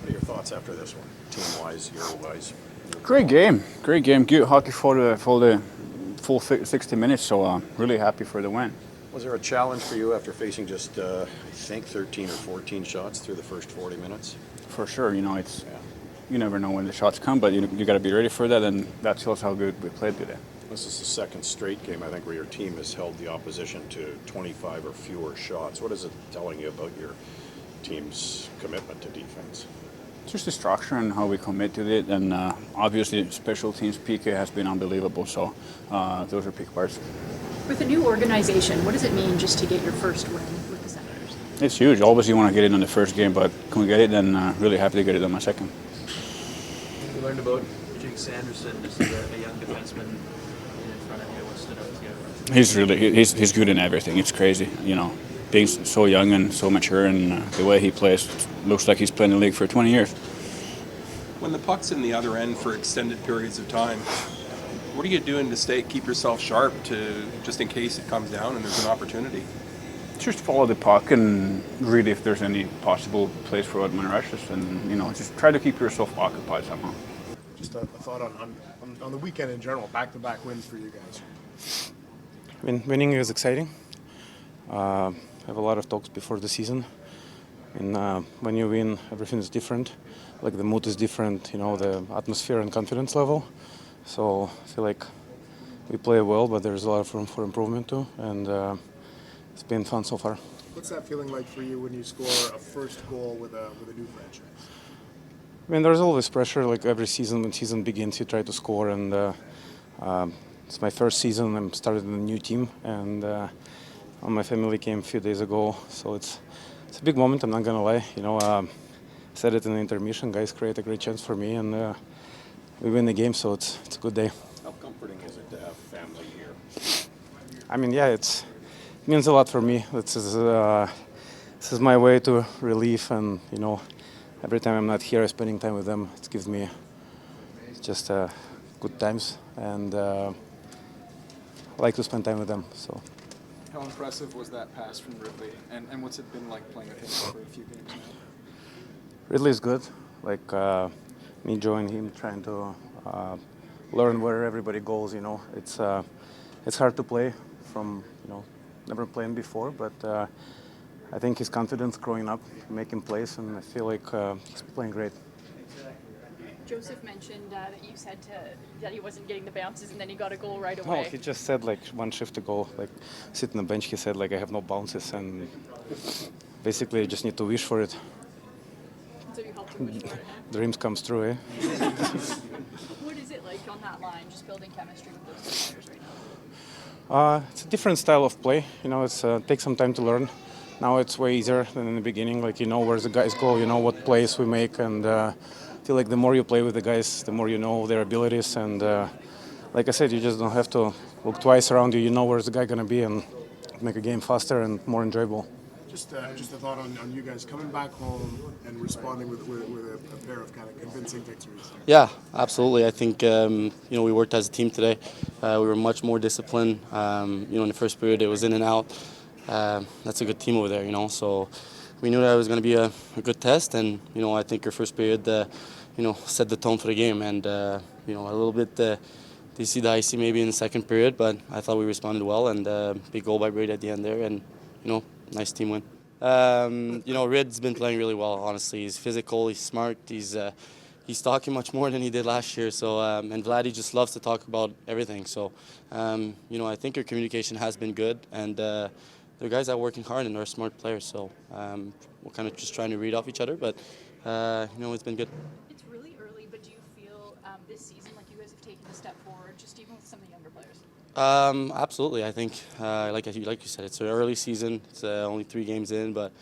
What are your thoughts after this one, team-wise, year-wise? Great game. Good hockey for the full 60 minutes. So really happy for the win. Was there a challenge for you after facing just, I think, 13 or 14 shots through the first 40 minutes? For sure. You never know when the shots come, but you got to be ready for that, and that shows how good we played today. This is the second straight game, I think, where your team has held the opposition to 25 or fewer shots. What is it telling you about your team's commitment to defense? Just the structure and how we commit to it, and obviously special teams PK has been unbelievable. So those are big parts. With a new organization, what does it mean just to get your first win with the Senators? It's huge. Always you want to get it on the first game, but can we get it? Then really happy to get it on my second. We learned about Jake Sanderson, just a young defenseman in front of you. What stood out to you? He's good in everything. It's crazy, being so young and so mature, and the way he plays looks like he's playing in the league for 20 years. When the puck's in the other end for extended periods of time, what are you doing to keep yourself sharp just in case it comes down and there's an opportunity? Just follow the puck and read if there's any possible place for outman rushes, and just try to keep yourself occupied somehow. Just a thought on the weekend in general, back-to-back wins for you guys. I mean, winning is exciting. I have a lot of talks before the season. And when you win, everything is different. Like the mood is different, the atmosphere and confidence level. So I feel like we play well, but there's a lot of room for improvement too. And it's been fun so far. What's that feeling like for you when you score a first goal with a new franchise? I mean, there's always pressure. Like every season, when season begins, you try to score. And it's my first season. I'm started in a new team, and my family came a few days ago. So it's a big moment. I'm not gonna lie. I said it in the intermission. Guys create a great chance for me, and we win the game. So it's a good day. How comforting is it to have family here? I mean, yeah, it means a lot for me. This is my way to relieve, and every time I'm not here, spending time with them, it gives me just good times, and I like to spend time with them. So. How impressive was that pass from Ridley, and what's it been like playing with him for a few games now? Ridley is good. Like me joining him, trying to learn where everybody goes. It's hard to play from never playing before, but I think his confidence growing up, making plays, and I feel like he's playing great. Joseph mentioned that you said that he wasn't getting the bounces, and then he got a goal right away. No, he just said like one shift ago, like sitting on the bench, he said like I have no bounces, and basically I just need to wish for it. So you helped him wish for it, huh? Dreams comes true, eh? What is it like on that line, just building chemistry with those two players right now? It's a different style of play. It's takes some time to learn. Now it's way easier than in the beginning. Like where the guys go, what plays we make, and I feel like the more you play with the guys, the more you know their abilities. And like I said, you just don't have to look twice around you. You know where's the guy gonna be, and make a game faster and more enjoyable. Just a thought on you guys coming back home and responding with a pair of kind of convincing victories. Yeah, absolutely. I think we worked as a team today. We were much more disciplined. In the first period, it was in and out. That's a good team over there. So we knew that it was going to be a good test, and I think our first period, set the tone for the game, and a little bit. They see the icy maybe in the second period, but I thought we responded well, and big goal by Brady at the end there, and nice team win. Rid's been playing really well, honestly. He's physical, he's smart, he's talking much more than he did last year. So and Vladdy just loves to talk about everything. So I think our communication has been good, and they're guys that are working hard and they're smart players. So we're kind of just trying to read off each other, but it's been good. It's really early, but do you feel this season like you guys have taken a step forward, just even with some of the younger players? Absolutely. I think, like you said, it's an early season. It's only 3 games in, but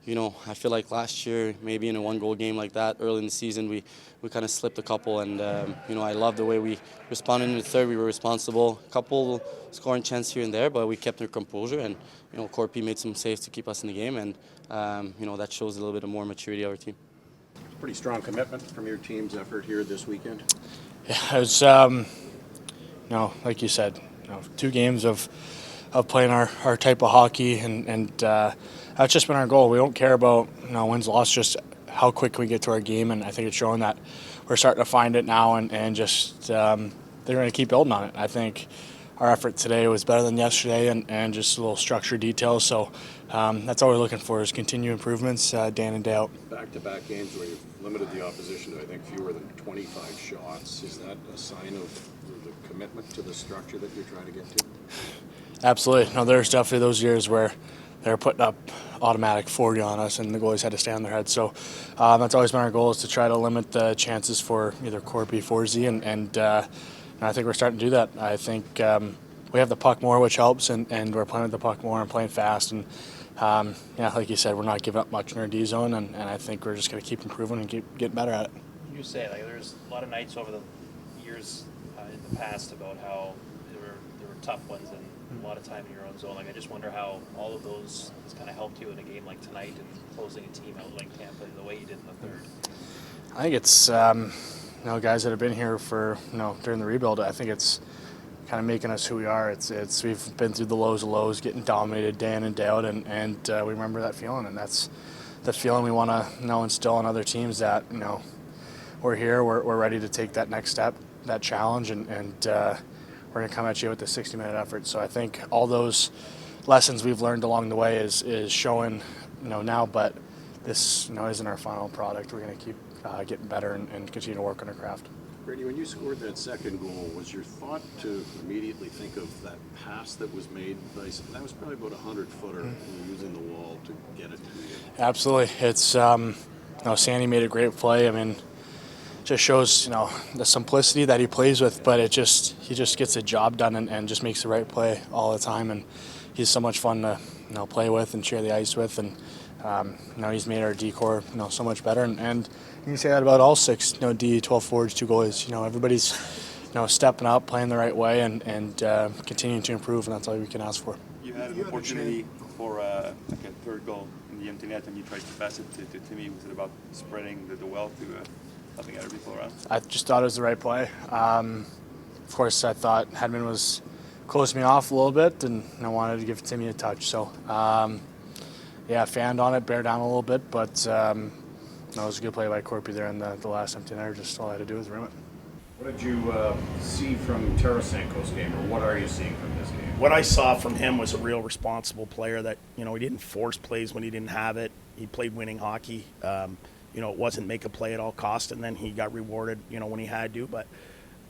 I feel like last year, maybe in a 1-goal game like that, early in the season, we kind of slipped a couple, and I love the way we responded in the third. We were responsible, a couple scoring chances here and there, but we kept our composure, and Korpi made some saves to keep us in the game, and that shows a little bit of more maturity of our team. Pretty strong commitment from your team's effort here this weekend. Yeah, it was, like you said, 2 games of playing our type of hockey, and that's just been our goal. We don't care about wins, loss, just how quick we get to our game, and I think it's showing that we're starting to find it now, and just they're going to keep building on it. I think our effort today was better than yesterday, and just a little structure details. So that's all we're looking for is continued improvements day in and day out. Back-to-back games where you've limited the opposition to, I think, fewer than 25 shots. Is that a sign of the commitment to the structure that you're trying to get to? Absolutely. No, there's definitely those years where they're putting up automatic 40 on us, and the goalies had to stay on their head. So that's always been our goal, is to try to limit the chances for either Korpi, Forsey, and I think we're starting to do that. I think we have the puck more, which helps, and we're playing with the puck more and playing fast. And like you said, we're not giving up much in our D zone, and I think we're just going to keep improving and keep getting better at it. You say, like, there's a lot of nights over the years in the past about how there were tough ones and a lot of time in your own zone. Like, I just wonder how all of those has kind of helped you in a game like tonight and closing a team out like Tampa the way you did in the third. I think it's guys that have been here for during the rebuild. I think it's kind of making us who we are. It's we've been through the lows of lows, getting dominated day in and day out, and we remember that feeling, and that's the feeling we want to instill in other teams, that we're here, we're ready to take that next step, that challenge, and we're going to come at you with a 60-minute effort. So I think all those lessons we've learned along the way is showing now, but this isn't our final product. We're going to keep getting better and continue to work on our craft. Brady, when you scored that second goal, was your thought to immediately think of that pass that was made? That was probably about 100-footer using the wall to get it to you. Absolutely. It's Sandy made a great play. I mean, just shows the simplicity that he plays with, but he just gets the job done and just makes the right play all the time. And he's so much fun to play with and share the ice with, and he's made our D-core so much better. And you can say that about all six D, 12 forwards, 2 goalies. Everybody's stepping up, playing the right way, and continuing to improve, and that's all we can ask for. You had an opportunity for a third goal in the empty net, and you tried to pass it to Timmy. Was it about spreading the well to helping other people around? I just thought it was the right play. Of course, I thought Hedman was closed me off a little bit, and I wanted to give Timmy a touch. So, fanned on it, bear down a little bit, but it was a good play by Korpi there in the last empty netter. Just all I had to do was rim it. What did you see from Tarasenko's game, or what are you seeing from this game? What I saw from him was a real responsible player that, he didn't force plays when he didn't have it. He played winning hockey. It wasn't make a play at all cost, and then he got rewarded, when he had to. But,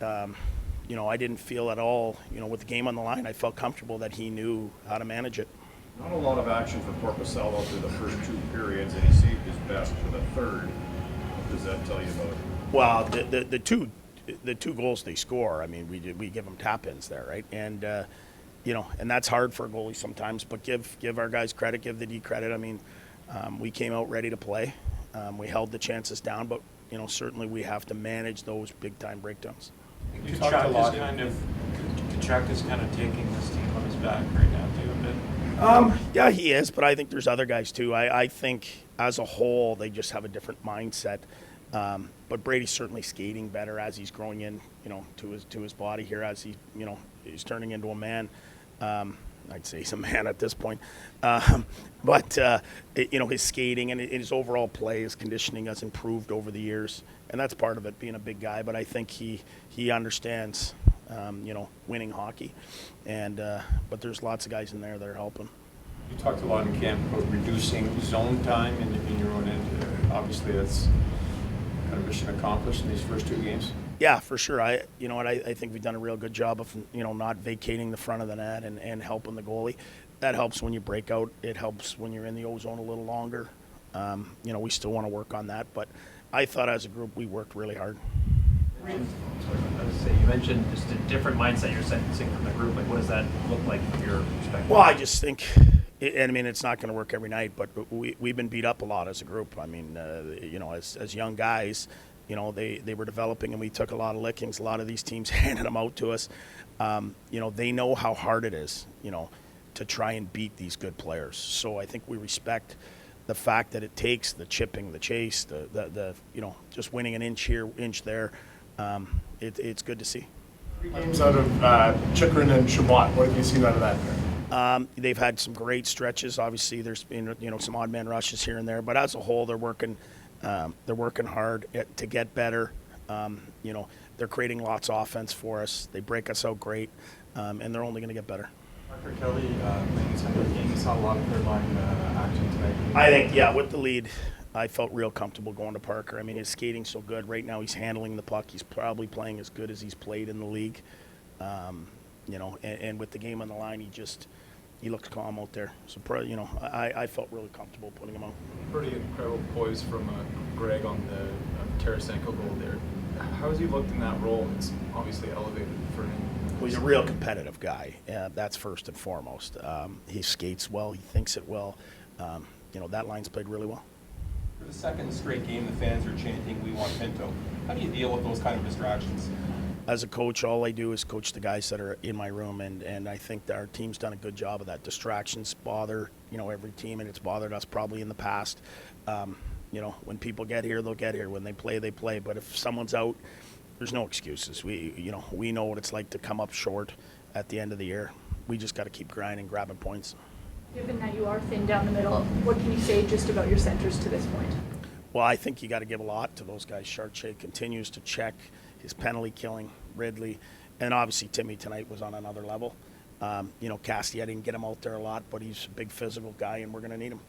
I didn't feel at all, with the game on the line, I felt comfortable that he knew how to manage it. Not a lot of action for Korpisalo through the first 2 periods, and he saved his best for the third. What does that tell you about it? Well, the two goals they score, I mean, we give them tap-ins there, right? And, and that's hard for a goalie sometimes, but give our guys credit, give the D credit. I mean, we came out ready to play. We held the chances down, but, certainly we have to manage those big-time breakdowns. Tkachuk is kind of taking this team on his back right now, too, a bit. Yeah, he is, but I think there's other guys too. I think as a whole they just have a different mindset. But Brady's certainly skating better as he's growing in, to his body here, as he, he's turning into a man. I'd say he's a man at this point. But his skating and his overall play, his conditioning has improved over the years, and that's part of it, being a big guy. But I think he understands, winning hockey, and but there's lots of guys in there that are helping. You talked a lot in camp about reducing zone time in your own end. Obviously, that's kind of mission accomplished in these first 2 games. Yeah, for sure. I think we've done a real good job of not vacating the front of the net and helping the goalie. That helps when you break out. It helps when you're in the O-zone a little longer. We still want to work on that, but I thought as a group we worked really hard. You mentioned just a different mindset you're sensing from the group. Like, what does that look like from your perspective? Well, I just think, it's not going to work every night, but we've been beat up a lot as a group. I mean, as young guys, they were developing, and we took a lot of lickings. A lot of these teams handed them out to us. They know how hard it is, to try and beat these good players. So I think we respect the fact that it takes the chipping, the chase, the just winning an inch here, inch there. It's good to see. 3 games out of Chychrun and Chabot. What have you seen out of that? They've had some great stretches. Obviously, there's been some odd man rushes here and there, but as a whole, they're working They're working hard to get better. You know, they're creating lots of offense for us. They break us out great, and they're only going to get better. Parker Kelly playing his 100th game. You saw a lot of third line action tonight. I think, yeah, with the lead, I felt real comfortable going to Parker. I mean, his skating's so good. Right now he's handling the puck. He's probably playing as good as he's played in the league. You know, and with the game on the line, he looks calm out there. So, you know, I felt really comfortable putting him out. Pretty incredible poise from Greg on the Tarasenko goal there. How has he looked in that role? It's obviously elevated for him. Well, he's a real competitive guy. That's first and foremost. He skates well. He thinks it well. You know, that line's played really well. For the second straight game, the fans are chanting, "We want Pinto." How do you deal with those kind of distractions? As a coach, all I do is coach the guys that are in my room, and I think that our team's done a good job of that. Distractions bother, you know, every team, and it's bothered us probably in the past. You know, when people get here, they'll get here. When they play, they play. But if someone's out, there's no excuses. We know what it's like to come up short at the end of the year. We just got to keep grinding, grabbing points. Given that you are thin down the middle, what can you say just about your centers to this point? Well, I think you got to give a lot to those guys. Chartier continues to check his penalty killing, Ridley, and obviously Timmy tonight was on another level. You know, Casty, I didn't get him out there a lot, but he's a big physical guy, and we're going to need him.